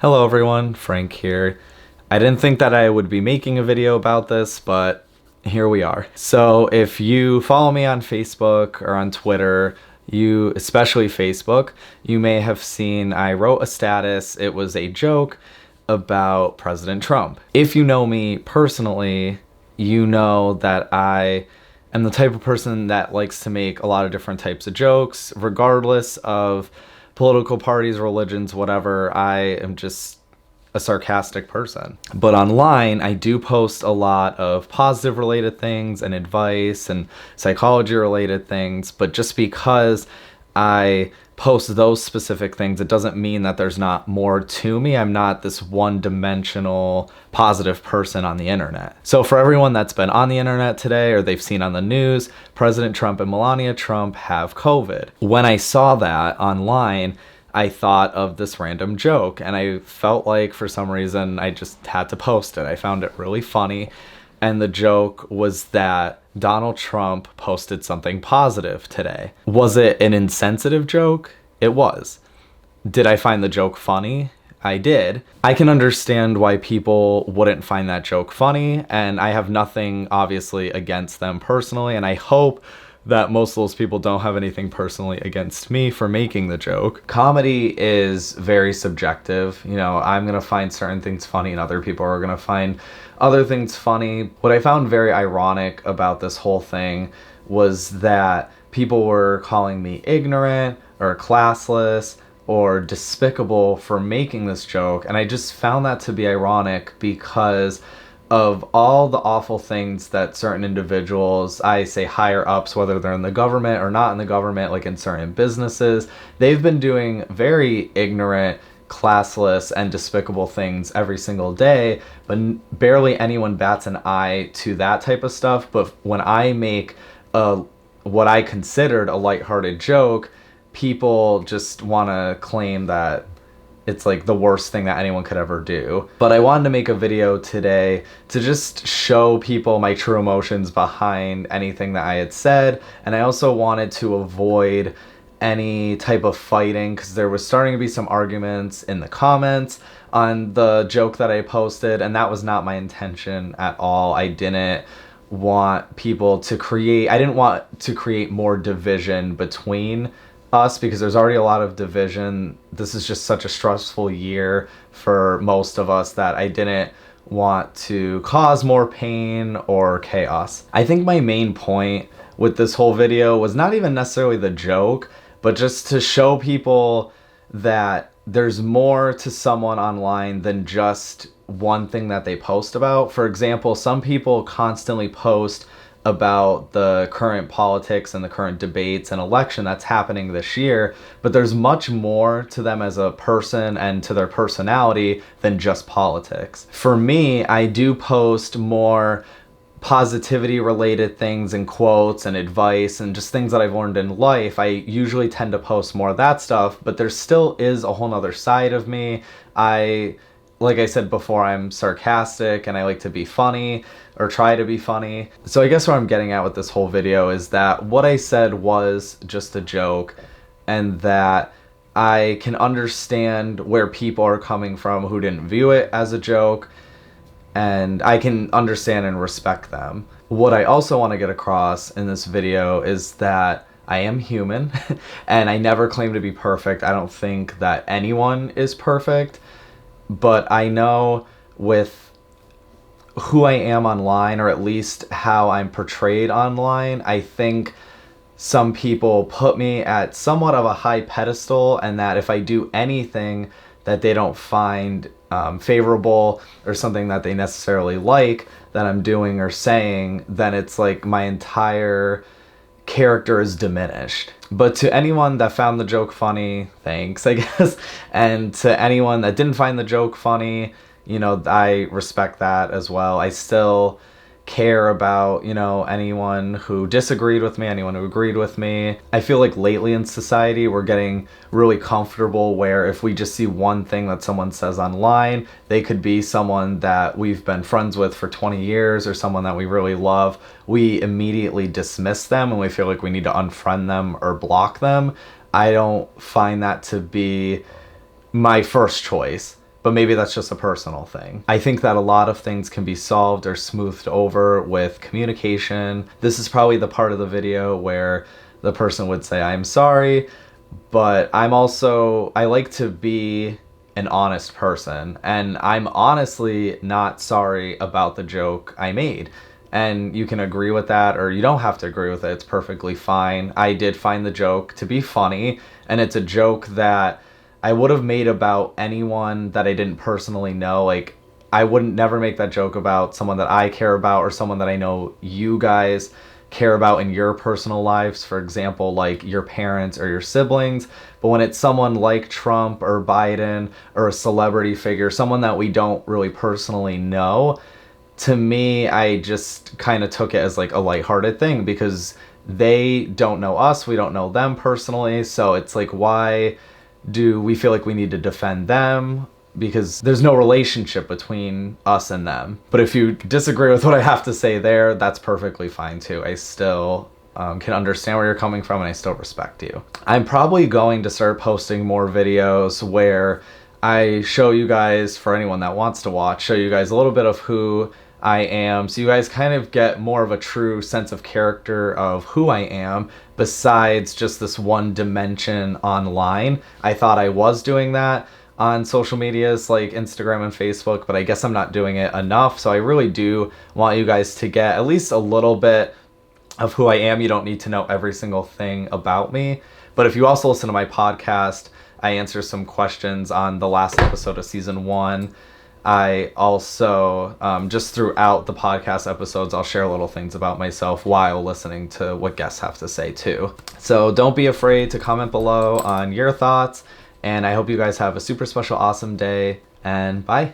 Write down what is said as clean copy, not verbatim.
Hello everyone, Frank here. I didn't think that I would be making a video about this, but here we are. So if you follow me on Facebook or on Twitter, especially Facebook, you may have seen I wrote a status. It was a joke about President Trump. If you know me personally, you know that I am the type of person that likes to make a lot of different types of jokes, regardless of political parties, religions, whatever. I am just a sarcastic person. But online, I do post a lot of positive related things and advice and psychology related things. But just because I post those specific things, it doesn't mean that there's not more to me. I'm not this one-dimensional positive person on the internet. So for everyone that's been on the internet today or they've seen on the news, President Trump and Melania Trump have COVID. When I saw that online, I thought of this random joke, and I felt like for some reason I just had to post it. I found it really funny, and the joke was that Donald Trump posted something positive today. Was it an insensitive joke? It was. Did I find the joke funny? I did. I can understand why people wouldn't find that joke funny, and I have nothing obviously against them personally, and I hope that most of those people don't have anything personally against me for making the joke. Comedy is very subjective. You know, I'm gonna find certain things funny and other people are gonna find other things funny. What I found very ironic about this whole thing was that people were calling me ignorant or classless or despicable for making this joke, and I just found that to be ironic because of all the awful things that certain individuals, I say higher ups, whether they're in the government or not in the government, like in certain businesses, they've been doing very ignorant, classless, and despicable things every single day, but barely anyone bats an eye to that type of stuff. But when I make what I considered a lighthearted joke, people just want to claim that it's like the worst thing that anyone could ever do. But I wanted to make a video today to just show people my true emotions behind anything that I had said. And I also wanted to avoid any type of fighting because there was starting to be some arguments in the comments on the joke that I posted, and that was not my intention at all. I didn't want to create more division between us because there's already a lot of division. This is just such a stressful year for most of us that I didn't want to cause more pain or chaos. I think my main point with this whole video was not even necessarily the joke, but just to show people that there's more to someone online than just one thing that they post about. For example, some people constantly post about the current politics and the current debates and election that's happening this year, but there's much more to them as a person and to their personality than just politics. For me, I do post more positivity related things and quotes and advice and just things that I've learned in life. I usually tend to post more of that stuff, but there still is a whole nother side of me. Like I said before, I'm sarcastic and I like to be funny or try to be funny. So I guess what I'm getting at with this whole video is that what I said was just a joke, and that I can understand where people are coming from who didn't view it as a joke, and I can understand and respect them. What I also want to get across in this video is that I am human and I never claim to be perfect. I don't think that anyone is perfect. But I know with who I am online, or at least how I'm portrayed online, I think some people put me at somewhat of a high pedestal, and that if I do anything that they don't find favorable or something that they necessarily like that I'm doing or saying, then it's like my entire character is diminished. But to anyone that found the joke funny, thanks, I guess. And to anyone that didn't find the joke funny, you know, I respect that as well. I still care about, you know, anyone who disagreed with me, anyone who agreed with me. I feel like lately in society, we're getting really comfortable where if we just see one thing that someone says online, they could be someone that we've been friends with for 20 years or someone that we really love. We immediately dismiss them and we feel like we need to unfriend them or block them. I don't find that to be my first choice. but maybe that's just a personal thing. I think that a lot of things can be solved or smoothed over with communication. This is probably the part of the video where the person would say, I'm sorry, but I like to be an honest person, and I'm honestly not sorry about the joke I made. And you can agree with that, or you don't have to agree with it. It's perfectly fine. I did find the joke to be funny, and it's a joke that I would have made about anyone that I didn't personally know. Like, I wouldn't never make that joke about someone that I care about or someone that I know you guys care about in your personal lives, for example, like your parents or your siblings. But when it's someone like Trump or Biden or a celebrity figure, someone that we don't really personally know, to me, I just kind of took it as like a lighthearted thing because they don't know us, we don't know them personally. So it's like, why do we feel like we need to defend them? Because there's no relationship between us and them. But if you disagree with what I have to say there, that's perfectly fine too. I still can understand where you're coming from, and I still respect you. I'm probably going to start posting more videos where I show you guys, for anyone that wants to watch, show you guys a little bit of who I am, so you guys kind of get more of a true sense of character of who I am, besides just this one dimension online. I thought I was doing that on social medias like Instagram and Facebook, but I guess I'm not doing it enough. So I really do want you guys to get at least a little bit of who I am. You don't need to know every single thing about me. But if you also listen to my podcast, I answer some questions on the last episode of season 1. I also, just throughout the podcast episodes, I'll share little things about myself while listening to what guests have to say too. So don't be afraid to comment below on your thoughts, and I hope you guys have a super special, awesome day, and bye.